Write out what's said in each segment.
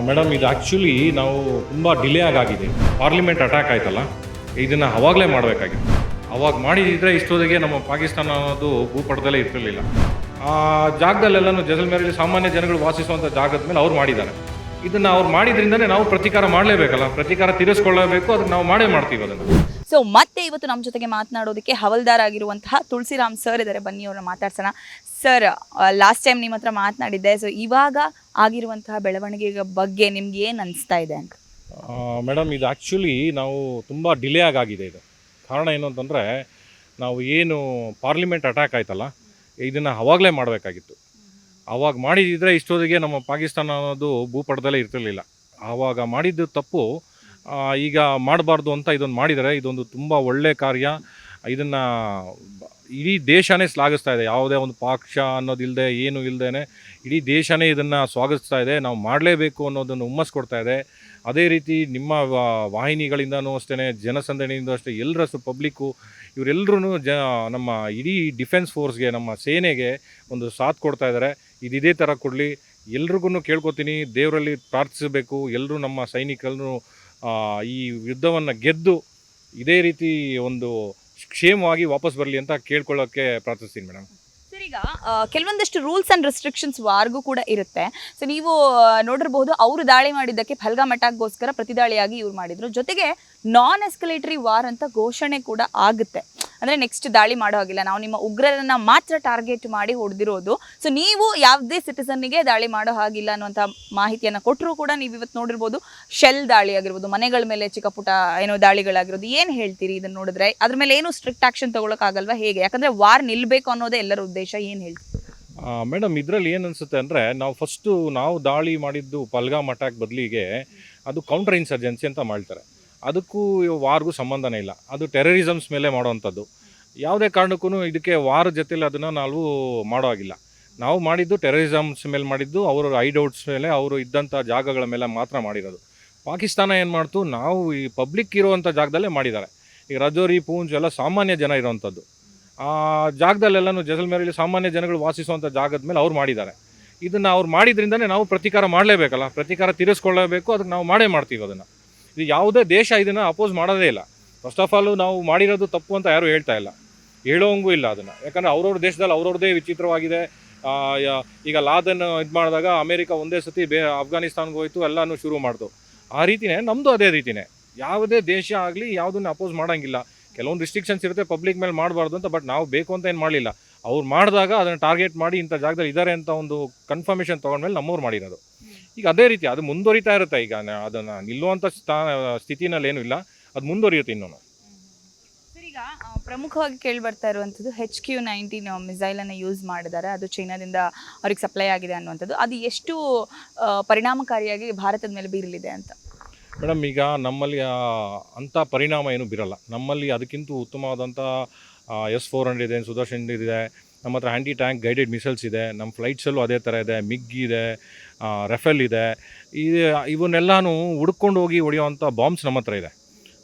Madam ಇದು actually ನಾವು ತುಂಬ ಡಿಲೇ ಆಗಿದೆ. ಪಾರ್ಲಿಮೆಂಟ್ ಅಟ್ಯಾಕ್ ಆಯ್ತಲ್ಲ, ಇದನ್ನು ಅವಾಗಲೇ ಮಾಡಬೇಕಾಗಿತ್ತು. ಅವಾಗ ಮಾಡಿದರೆ ಇಷ್ಟೊತ್ತಿಗೆ ನಮ್ಮ ಪಾಕಿಸ್ತಾನ ಅನ್ನೋದು ಭೂಪಟದಲ್ಲೇ ಇರ್ತಿರಲಿಲ್ಲ. ಆ ಜಾಗದಲ್ಲೆಲ್ಲನೂ ಜೈಸಲ್ಮೇರಲ್ಲಿ ಸಾಮಾನ್ಯ ಜನಗಳು ವಾಸಿಸುವಂಥ ಜಾಗದ ಮೇಲೆ ಅವ್ರು ಮಾಡಿದ್ದಾರೆ. ಇದನ್ನು ಅವ್ರು ಮಾಡಿದ್ರಿಂದನೇ ನಾವು ಪ್ರತೀಕಾರ ಮಾಡಲೇಬೇಕಲ್ಲ, ಪ್ರತೀಕಾರ ತೀರಿಸ್ಕೊಳ್ಳಬೇಕು. ಅದಕ್ಕೆ ನಾವು ಮಾಡೇ ಮಾಡ್ತೀವಿ ಅದನ್ನು. ಸೊ ಮತ್ತೆ ಇವತ್ತು ನಮ್ಮ ಜೊತೆಗೆ ಮಾತನಾಡೋದಕ್ಕೆ ಹವಲ್ದಾರ್ ಆಗಿರುವಂತಹ ತುಳಸಿರಾಮ್ ಸರ್ ಇದ್ದಾರೆ. ಬನ್ನಿ ಅವ್ರನ್ನ ಮಾತಾಡ್ಸೋಣ. ಸರ್, ಲಾಸ್ಟ್ ಟೈಮ್ ನಿಮ್ಮ ಹತ್ರ ಮಾತನಾಡಿದ್ದೆ. ಸೊ ಇವಾಗ ಆಗಿರುವಂತಹ ಬೆಳವಣಿಗೆ ಬಗ್ಗೆ ನಿಮ್ಗೆ ಏನು ಅನಿಸ್ತಾ ಇದೆ ಅಂತ? ಮೇಡಮ್ ಇದು ಆ್ಯಕ್ಚುಲಿ ನಾವು ತುಂಬ ಡಿಲೇ ಆಗಿದೆ. ಇದು ಕಾರಣ ಏನು ಅಂತಂದರೆ, ನಾವು ಏನು ಪಾರ್ಲಿಮೆಂಟ್ ಅಟ್ಯಾಕ್ ಆಯ್ತಲ್ಲ, ಇದನ್ನು ಅವಾಗಲೇ ಮಾಡಬೇಕಾಗಿತ್ತು. ಆವಾಗ ಮಾಡಿದರೆ ಇಷ್ಟೊತ್ತಿಗೆ ನಮ್ಮ ಪಾಕಿಸ್ತಾನ ಅನ್ನೋದು ಭೂಪಟದಲ್ಲೇ ಇರ್ತಿರಲಿಲ್ಲ. ಆವಾಗ ಮಾಡಿದ್ದು ತಪ್ಪು ಈಗ ಮಾಡಬಾರ್ದು ಅಂತ ಇದೊಂದು ಮಾಡಿದರೆ, ಇದೊಂದು ತುಂಬ ಒಳ್ಳೆಯ ಕಾರ್ಯ. ಇದನ್ನು ಇಡೀ ದೇಶನೇ ಶ್ಲಾಘಿಸ್ತಾ ಇದೆ. ಯಾವುದೇ ಒಂದು ಪಕ್ಷ ಅನ್ನೋದಿಲ್ಲದೆ, ಏನು ಇಲ್ಲದೇ ಇಡೀ ದೇಶನೇ ಇದನ್ನು ಸ್ವಾಗತಿಸ್ತಾ ಇದೆ. ನಾವು ಮಾಡಲೇಬೇಕು ಅನ್ನೋದನ್ನು ಹುಮ್ಮಸ್ ಕೊಡ್ತಾ ಇದೆ. ಅದೇ ರೀತಿ ನಿಮ್ಮ ವಾಹಿನಿಗಳಿಂದನೂ ಅಷ್ಟೇ, ಜನಸಂದಣಿಯಿಂದ ಅಷ್ಟೇ, ಎಲ್ಲರಷ್ಟು ಪಬ್ಲಿಕ್ಕು ಇವರೆಲ್ಲರೂ ನಮ್ಮ ಇಡೀ ಡಿಫೆನ್ಸ್ ಫೋರ್ಸ್ಗೆ, ನಮ್ಮ ಸೇನೆಗೆ ಒಂದು ಸಾಥ್ ಕೊಡ್ತಾ ಇದ್ದಾರೆ. ಇದೇ ಥರ ಕೊಡಲಿ. ಎಲ್ರಿಗೂ ಕೇಳ್ಕೊತೀನಿ, ದೇವರಲ್ಲಿ ಪ್ರಾರ್ಥಿಸಬೇಕು. ಎಲ್ಲರೂ ನಮ್ಮ ಸೈನಿಕರನ್ನು ಈ ಯುದ್ಧವನ್ನು ಗೆದ್ದು ಇದೇ ರೀತಿ ಒಂದು ಕ್ಷೇಮವಾಗಿ ವಾಪಸ್ ಬರಲಿ ಅಂತ ಕೇಳ್ಕೊಳ್ಳೋಕ್ಕೆ ಪ್ರಾರ್ಥಿಸ್ತೀನಿ ಮೇಡಮ್. ಸರ್, ಈಗ ಕೆಲವೊಂದಷ್ಟು ರೂಲ್ಸ್ ಆ್ಯಂಡ್ ರೆಸ್ಟ್ರಿಕ್ಷನ್ಸ್ ವಾರ್ಗೂ ಕೂಡ ಇರುತ್ತೆ. ಸೊ ನೀವು ನೋಡಿರ್ಬೋದು, ಅವರು ದಾಳಿ ಮಾಡಿದ್ದಕ್ಕೆ ಪಹಲ್ಗಾಮ್ ಅಟ್ಯಾಕ್ಗೋಸ್ಕರ ಪ್ರತಿದಾಳಿಯಾಗಿ ಇವ್ರು ಮಾಡಿದ್ರು. ಜೊತೆಗೆ ನಾನ್ ಎಸ್ಕಲೇಟರಿ ವಾರ್ ಅಂತ ಘೋಷಣೆ ಕೂಡ ಆಗುತ್ತೆ. ಅಂದರೆ ನೆಕ್ಸ್ಟ್ ದಾಳಿ ಮಾಡೋ ಹಾಗಿಲ್ಲ, ನಾವು ನಿಮ್ಮ ಉಗ್ರರನ್ನ ಮಾತ್ರ ಟಾರ್ಗೆಟ್ ಮಾಡಿ ಹೊಡೆದಿರೋದು. ಸೊ ನೀವು ಯಾವುದೇ ಸಿಟಿಸನ್ನಿಗೆ ದಾಳಿ ಮಾಡೋ ಹಾಗಿಲ್ಲ ಅನ್ನುವಂಥ ಮಾಹಿತಿಯನ್ನು ಕೊಟ್ಟರು ಕೂಡ ನೀವು ಇವತ್ತು ನೋಡಿರ್ಬೋದು, ಶೆಲ್ ದಾಳಿ ಆಗಿರ್ಬೋದು, ಮನೆಗಳ ಮೇಲೆ ಚಿಕ್ಕ ಪುಟ್ಟ ಏನೋ ದಾಳಿಗಳಾಗಿರೋದು. ಏನು ಹೇಳ್ತೀರಿ ಇದನ್ನು ನೋಡಿದ್ರೆ? ಅದ್ರ ಮೇಲೆ ಏನು ಸ್ಟ್ರಿಕ್ಟ್ ಆ್ಯಕ್ಷನ್ ತೊಗೊಳಕ್ಕಾಗಲ್ವಾ ಹೇಗೆ? ಯಾಕಂದರೆ ವಾರ್ ನಿಲ್ಲಬೇಕು ಅನ್ನೋದೇ ಎಲ್ಲರ ಉದ್ದೇಶ. ಏನು ಹೇಳ್ತೀರಿ ಮೇಡಮ್? ಇದರಲ್ಲಿ ಏನು ಅನಿಸುತ್ತೆ ಅಂದರೆ, ನಾವು ದಾಳಿ ಮಾಡಿದ್ದು ಪಹಲ್ಗಾಮ್ ಅಟ್ಯಾಕ್ ಬದಲಿಗೆ ಅದು ಕೌಂಟರ್ ಇನ್ಸರ್ಜೆನ್ಸಿ ಅಂತ ಮಾಡ್ತಾರೆ. ಅದಕ್ಕೂ ವಾರ್ಗೂ ಸಂಬಂಧನೇ ಇಲ್ಲ. ಅದು ಟೆರರಿಸಮ್ಸ್ ಮೇಲೆ ಮಾಡೋವಂಥದ್ದು. ಯಾವುದೇ ಕಾರಣಕ್ಕೂ ಇದಕ್ಕೆ ವಾರ್ ಜೊತೆಲಿ ಅದನ್ನು ನಾವು ಮಾಡೋ ಹಾಗಿಲ್ಲ. ನಾವು ಮಾಡಿದ್ದು ಟೆರರಿಸಮ್ಸ್ ಮೇಲೆ ಮಾಡಿದ್ದು, ಅವರ ಐಡೌಟ್ಸ್ ಮೇಲೆ, ಅವರು ಇದ್ದಂಥ ಜಾಗಗಳ ಮೇಲೆ ಮಾತ್ರ ಮಾಡಿರೋದು. ಪಾಕಿಸ್ತಾನ ಏನು ಮಾಡ್ತು, ನಾವು ಈ ಪಬ್ಲಿಕ್ ಇರುವಂಥ ಜಾಗದಲ್ಲೇ ಮಾಡಿದ್ದಾರೆ. ಈಗ ರಜೌರಿ, ಪೂಂಚ್ ಎಲ್ಲ ಸಾಮಾನ್ಯ ಜನ ಇರೋವಂಥದ್ದು. ಆ ಜಾಗದಲ್ಲೆಲ್ಲನೂ ಜೈಸಲ್ಮೇರಲ್ಲಿ ಸಾಮಾನ್ಯ ಜನಗಳು ವಾಸಿಸುವಂಥ ಜಾಗದ ಮೇಲೆ ಅವ್ರು ಮಾಡಿದ್ದಾರೆ. ಇದನ್ನು ಅವ್ರು ಮಾಡಿದ್ರಿಂದನೇ ನಾವು ಪ್ರತೀಕಾರ ಮಾಡಲೇಬೇಕಲ್ಲ, ಪ್ರತೀಕಾರ ತೀರಿಸ್ಕೊಳ್ಳಬೇಕು. ಅದಕ್ಕೆ ನಾವು ಮಾಡೇ ಮಾಡ್ತೀವಿ ಅದನ್ನು. ಇದು ಯಾವುದೇ ದೇಶ ಇದನ್ನು ಅಪೋಸ್ ಮಾಡೋದೇ ಇಲ್ಲ. ಫಸ್ಟ್ ಆಫ್ ಆಲು ನಾವು ಮಾಡಿರೋದು ತಪ್ಪು ಅಂತ ಯಾರೂ ಹೇಳ್ತಾ ಇಲ್ಲ, ಹೇಳೋಂಗೂ ಇಲ್ಲ ಅದನ್ನು. ಯಾಕಂದರೆ ಅವ್ರವ್ರ ದೇಶದಲ್ಲಿ ಅವ್ರವ್ರದ್ದೇ ವಿಚಿತ್ರವಾಗಿದೆ. ಈಗ ಲಾದನ್ನು ಇದು ಮಾಡಿದಾಗ ಅಮೇರಿಕ ಒಂದೇ ಸತಿ ಅಫ್ಘಾನಿಸ್ತಾನ್ಗೆ ಹೋಯ್ತು, ಎಲ್ಲನೂ ಶುರು ಮಾಡ್ತು. ಆ ರೀತಿಯೇ ನಮ್ಮದು ಅದೇ ರೀತಿಯೇ. ಯಾವುದೇ ದೇಶ ಆಗಲಿ ಯಾವುದನ್ನು ಅಪೋಸ್ ಮಾಡೋಂಗಿಲ್ಲ. ಕೆಲವೊಂದು ರಿಸ್ಟ್ರಿಕ್ಷನ್ಸ್ ಇರುತ್ತೆ ಪಬ್ಲಿಕ್ ಮೇಲೆ ಮಾಡಬಾರ್ದು ಅಂತ. ಬಟ್ ನಾವು ಬೇಕು ಅಂತ ಏನು ಮಾಡಲಿಲ್ಲ. ಅವ್ರು ಮಾಡಿದಾಗ ಅದನ್ನು ಟಾರ್ಗೆಟ್ ಮಾಡಿ ಇಂಥ ಜಾಗದಲ್ಲಿ ಇದ್ದಾರೆ ಅಂತ ಒಂದು ಕನ್ಫರ್ಮೇಷನ್ ತೊಗೊಂಡ್ಮೇಲೆ ನಮ್ಮವ್ರು ಮಾಡಿರೋದು. ಈಗ ಅದೇ ರೀತಿ ಅದು ಮುಂದುವರಿತಾ ಇರುತ್ತೆ. ಈಗ ಅದನ್ನು ನಿಲ್ಲುವಂಥ ಸ್ಥಿತಿನಲ್ಲಿ ಏನೂ ಇಲ್ಲ, ಅದು ಮುಂದುವರಿಯುತ್ತೆ ಇನ್ನೂ. ಸರ್, ಈಗ ಪ್ರಮುಖವಾಗಿ ಕೇಳಿ ಬರ್ತಾ ಇರುವಂಥದ್ದು HQ-19 ಮಿಸೈಲನ್ನು ಯೂಸ್ ಮಾಡಿದ್ದಾರೆ. ಅದು ಚೈನಾದಿಂದ ಅವ್ರಿಗೆ ಸಪ್ಲೈ ಆಗಿದೆ ಅನ್ನುವಂಥದ್ದು. ಅದು ಎಷ್ಟು ಪರಿಣಾಮಕಾರಿಯಾಗಿ ಭಾರತದ ಮೇಲೆ ಬೀರಲಿದೆ ಅಂತ? ಮೇಡಮ್, ಈಗ ನಮ್ಮಲ್ಲಿ ಅಂಥ ಪರಿಣಾಮ ಏನೂ ಬೀರಲ್ಲ. ನಮ್ಮಲ್ಲಿ ಅದಕ್ಕಿಂತ ಉತ್ತಮವಾದಂಥ S-400 ಇದೆ, ಸುದರ್ಶನ್ ಇದೆ. ನಮ್ಮ ಹತ್ರ ಆ್ಯಂಟಿ ಟ್ಯಾಂಕ್ ಗೈಡೆಡ್ ಮಿಸೈಲ್ಸ್ ಇದೆ. ನಮ್ಮ ಫ್ಲೈಟ್ಸಲ್ಲೂ ಅದೇ ಥರ ಇದೆ. ಮಿಗ್ ಇದೆ, ರಫೇಲ್ ಇದೆ. ಇವನ್ನೆಲ್ಲನೂ ಹುಡ್ಕೊಂಡು ಹೋಗಿ ಹೊಡೆಯೋವಂಥ ಬಾಂಬ್ಸ್ ನಮ್ಮ ಹತ್ರ ಇದೆ.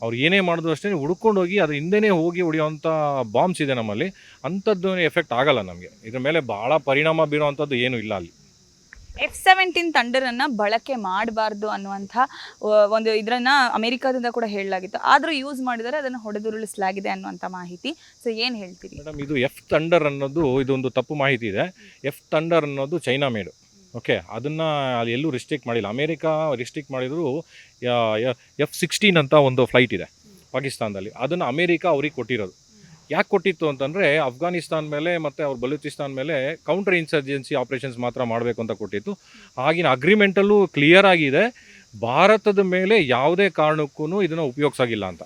ಅವ್ರು ಏನೇ ಮಾಡಿದ್ರು ಅಷ್ಟೇ ಹುಡ್ಕೊಂಡು ಹೋಗಿ ಅದ್ರ ಹಿಂದೆನೇ ಹೋಗಿ ಹೊಡೆಯೋವಂಥ ಬಾಂಬ್ಸ್ ಇದೆ ನಮ್ಮಲ್ಲಿ. ಅಂಥದ್ದು ಎಫೆಕ್ಟ್ ಆಗಲ್ಲ ನಮಗೆ. ಇದ್ರ ಮೇಲೆ ಭಾಳ ಪರಿಣಾಮ ಬೀರೋವಂಥದ್ದು ಏನೂ ಇಲ್ಲ ಅಲ್ಲಿ. F-17 ಥಂಡರನ್ನು ಬಳಕೆ ಮಾಡಬಾರ್ದು ಅನ್ನುವಂಥ ಒಂದು ಇದನ್ನು ಅಮೆರಿಕಾದಿಂದ ಕೂಡ ಹೇಳಲಾಗಿತ್ತು. ಆದರೂ ಯೂಸ್ ಮಾಡಿದರೆ ಅದನ್ನು ಹೊಡೆದುರುಳಿಸಲಾಗಿದೆ ಅನ್ನುವಂಥ ಮಾಹಿತಿ. ಸೊ ಏನು ಹೇಳ್ತೀರಿ ಮೇಡಮ್? ಇದು ಥಂಡರ್ ಅನ್ನೋದು ಇದೊಂದು ತಪ್ಪು ಮಾಹಿತಿ ಇದೆ. ಥಂಡರ್ ಅನ್ನೋದು ಚೈನಾ ಮೇಡು. ಓಕೆ, ಅದನ್ನು ಅಲ್ಲಿ ಎಲ್ಲೂ ರಿಸ್ಟ್ರಿಕ್ಟ್ ಮಾಡಿಲ್ಲ. ಅಮೇರಿಕಾ ರಿಸ್ಟ್ರಿಕ್ಟ್ ಮಾಡಿದ್ರು. F-16 ಅಂತ ಒಂದು ಫ್ಲೈಟ್ ಇದೆ ಪಾಕಿಸ್ತಾನದಲ್ಲಿ. ಅದನ್ನು ಅಮೇರಿಕಾ ಅವ್ರಿಗೆ ಕೊಟ್ಟಿರೋದು. ಯಾಕೆ ಕೊಟ್ಟಿತ್ತು ಅಂತಂದರೆ, ಅಫ್ಘಾನಿಸ್ತಾನ್ ಮೇಲೆ ಮತ್ತು ಅವ್ರ ಬಲೂಚಿಸ್ತಾನ್ ಮೇಲೆ ಕೌಂಟರ್ ಇನ್ಸರ್ಜೆನ್ಸಿ ಆಪ್ರೇಷನ್ಸ್ ಮಾತ್ರ ಮಾಡಬೇಕು ಅಂತ ಕೊಟ್ಟಿತ್ತು. ಆಗಿನ ಅಗ್ರಿಮೆಂಟಲ್ಲೂ ಕ್ಲಿಯರ್ ಆಗಿದೆ, ಭಾರತದ ಮೇಲೆ ಯಾವುದೇ ಕಾರಣಕ್ಕೂ ಇದನ್ನು ಉಪಯೋಗಿಸೋಂಗಿಲ್ಲ ಅಂತ.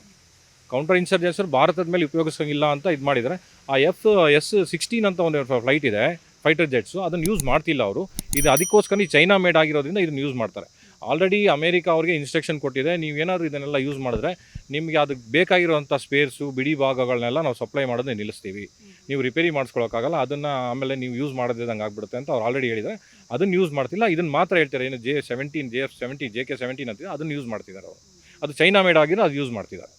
ಕೌಂಟರ್ ಇನ್ಸರ್ಜೆನ್ಸಿ ಭಾರತದ ಮೇಲೆ ಉಪಯೋಗಿಸೋಂಗಿಲ್ಲ ಅಂತ ಇದು ಮಾಡಿದರೆ. ಆ S-16 ಅಂತ ಒಂದು ಫ್ಲೈಟ್ ಇದೆ, ಫೈಟರ್ ಜೆಟ್ಸು, ಅದನ್ನು ಯೂಸ್ ಮಾಡ್ತಿಲ್ಲ ಅವರು. ಇದು ಅದಕ್ಕೋಸ್ಕರ ಚೈನಾ ಮೇಡ್ ಆಗಿರೋದ್ರಿಂದ ಇದನ್ನು ಯೂಸ್ ಮಾಡ್ತಾರೆ. ಆಲ್ರೆಡಿ ಅಮೇರಿಕಾ ಅವ್ರಿಗೆ ಇನ್ಸ್ಟ್ರಕ್ಷನ್ ಕೊಟ್ಟಿದೆ, ನೀವೇನಾದರೂ ಇದನ್ನೆಲ್ಲ ಯೂಸ್ ಮಾಡಿದ್ರೆ ನಿಮಗೆ ಅದಕ್ಕೆ ಬೇಕಾಗಿರೋವಂಥ ಸ್ಪೇರ್ಸು, ಬಿಡಿ ಭಾಗಗಳನ್ನೆಲ್ಲ ನಾವು ಸಪ್ಲೈ ಮಾಡೋದನ್ನ ನಿಲ್ಲಿಸ್ತೀವಿ. ನೀವು ರಿಪೇರಿ ಮಾಡಿಸ್ಕೊಳ್ಳೋಕ್ಕಾಗಲ್ಲ, ಅದನ್ನು ಆಮೇಲೆ ನೀವು ಯೂಸ್ ಮಾಡೋದಂಗೆ ಆಗ್ಬಿಡುತ್ತೆ ಅಂತ ಅವ್ರು ಆಲ್ರೆಡಿ ಹೇಳಿದರೆ. ಅದನ್ನು ಯೂಸ್ ಮಾಡ್ತಿಲ್ಲ. ಇದನ್ನು ಮಾತ್ರ ಹೇಳ್ತಾರೆ, ಏನು JK-17 ಅಂತಿದೆ, ಅದನ್ನು ಯೂಸ್ ಮಾಡ್ತಿದ್ದಾರೆ ಅವರು. ಅದು ಚೈನಾ ಮೇಡ್ ಆಗಿರೋ ಅದು ಯೂಸ್ ಮಾಡ್ತಿದ್ದಾರೆ.